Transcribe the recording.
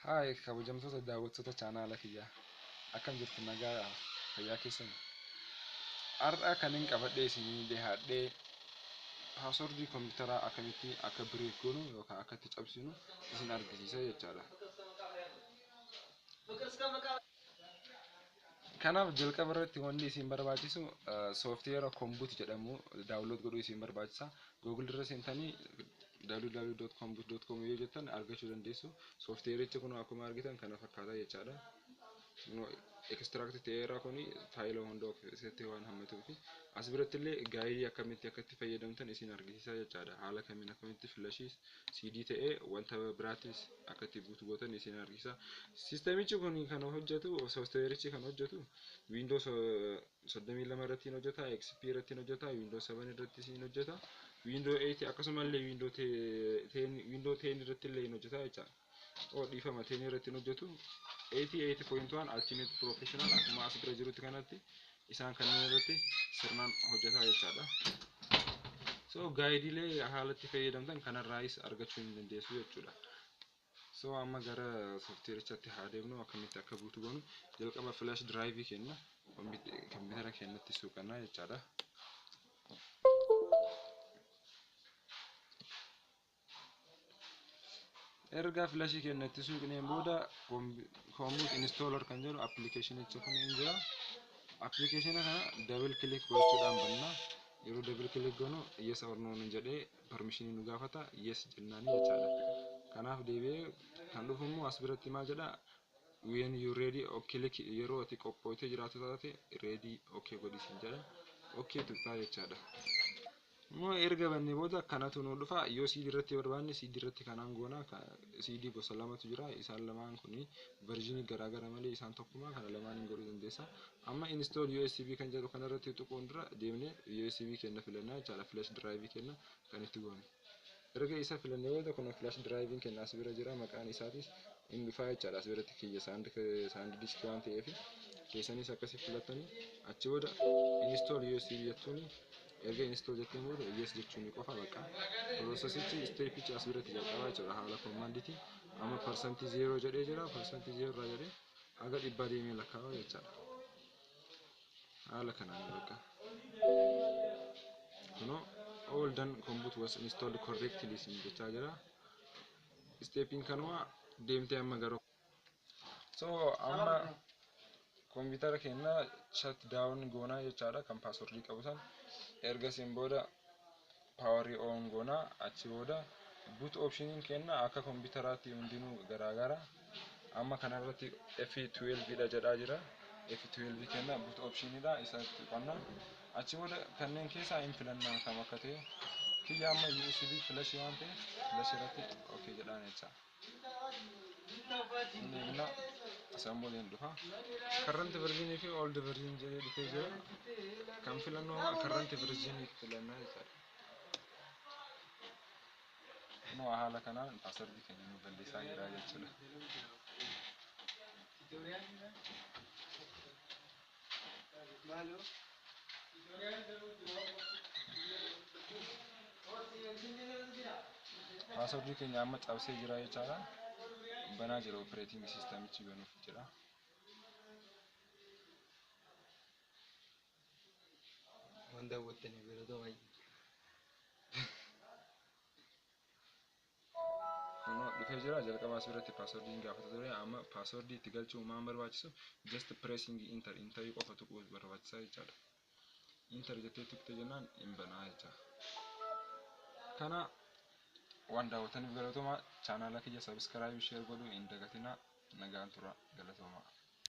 Hai kabajamtoota daawwattoota chaanaala kiyyaa akkam jirtu nagaa fayyaa keessan. Har'a kan hin qabadhee isinii dhiyaadhee paaswordii kompiitaraa akkamitti akka bireek goonu yookaan akka itti cabsinu isin argisiisa jechaadha. Kanaaf jalqaba irratti wanti isin barbaachisu sooftiweera kombuut jedhamu daawunlood godhuu isin barbaachisa. Google irra seentanii www.kombut.com yoo jettan argachuu dandeessu. Sooftiweerichi kun akkuma argitan kana fakkaata jechaadha. Ekstiraaktii ta'eera kuni faayila hunda of keessatti waan hammatuufi as biratti illee gaayidii akkamitti akka itti fayyadamtan isin argisiisa jechaadha. Haala kamiin akkamitti filashii CD ta'ee wanta biraattis akka itti buutu gootan isin argisiisa. Siistamichi kun kan hojjetu sooftiweerichi kan hojjetu Windows 32 irratti hojjeta, XP irratti hojjeta, Windows 7 irratti hojjeta, Windows 8 akkasumallee Windows 10 irratti illee hojjeta jechaadha. Dhiifama 10 irratti hojjetu 88.1 Ultimate Professional akkuma as bira jirutti kanatti isaan kanneen irratti sirnaan hojjetaa jechaadha. So gaayidiilee haalatti fayyadamtan kanarraayis argachuu hin dandeessu jechuudha. So amma gara sooftiweerichaatti haa deemnu akkamitti akka buutu goonu. Jalqaba flash drive kenna kompiitara keenyatti suuqannaa jechaadha. Erga flashii keenyatti suuqneen booda kombuut installer kan jedhu appilikeeshinicha kun hin jira. Appilikeeshina kana double click gochuudhaan banna. Yeroo double click goonu yes or no jedhee permissionii nu gaafata. Yes jennaani jechaadha. Kanaaf deebi'ee kan dhufu immoo as biratti maal jedha when you ready okay click yeroo ati qophooytee jiraatu taate ready okay godhisin jedha. Okay tuttaa jechaadha. Moo erga banne booda kanatu nu dhufa. Yoo CD irratti barbaanne CD irratti kanaan goona. CD gosa lamatu jira. Isaan lamaan kuni versionii garaagara malee isaan tokkuma kana lamaan hin godhuu dandeessa. Amma install USB kan jedhu kanarratti tuquun dura deemnee USB kenna filannaa jechaadha. Flash drive kenna kan itti goonu. Erga isa filannee booda kun flash drive kenna as bira jira maqaan isaatis hin dhufa jechaadha. As biratti kiyya saand disk waan ta'eef keessanis akkasii filattanii achi booda install USB jettuuni. Erga install jettee booda yes jechuun qofa bakka. Prosesichi steepichi as biratti jalqabaa jechuudha haala kommaandiiti. Amma percentage 0 jedhee jira. Percentage 0 irraa jedhee haga 100 deemee lakkaa'aa jechaadha. Haala kanaan bakka. Kunoo all done kombuut was installed correctly sin jechaa jira. Steepiin kanuma deemtee amma garuu. So amma kompiitara keenya shut down goonaa jechaadha kan paaswordii qabu san. Erga sin booda power on goona achi booda boot option kenna akka kompiitaraatti hundinuu garaagara. Amma kanarratti F12 dha jedhaa jira. F12 kenna boot option dha isatti qonna. Achi booda kanneen keessaa hin filannaa kam akka ta'e kiyya amma USB flash waan ta'e flash irratti okay jedhaan jecha. Inni assemble hin dhufa. Current version fi old version jedhee dhufee jira. Kan filannoo current version filannaa jechaadha. No haala kanaan paaswordii keenya nu balleessaa jira jechuudha. Paaswordii keenya amma cabsee jira jechaadha. Banaa jira operating systemichi banuuf jira. Wanda wantani biratoo wayi. Kunoo dhufee jira jalqaba as biratti paaswordii gaafata ture amma paaswordii itti galchuu maal barbaachisu just pressing enter qofa tuquu barbaachisa jechaadha. Enter jettee tuqte jennaan hin banaa jechaadha. Kana waan daawwataniif galatooma chaanaala kiyya subscribe share godhuu hin dagatinaa nagaan tura galatooma.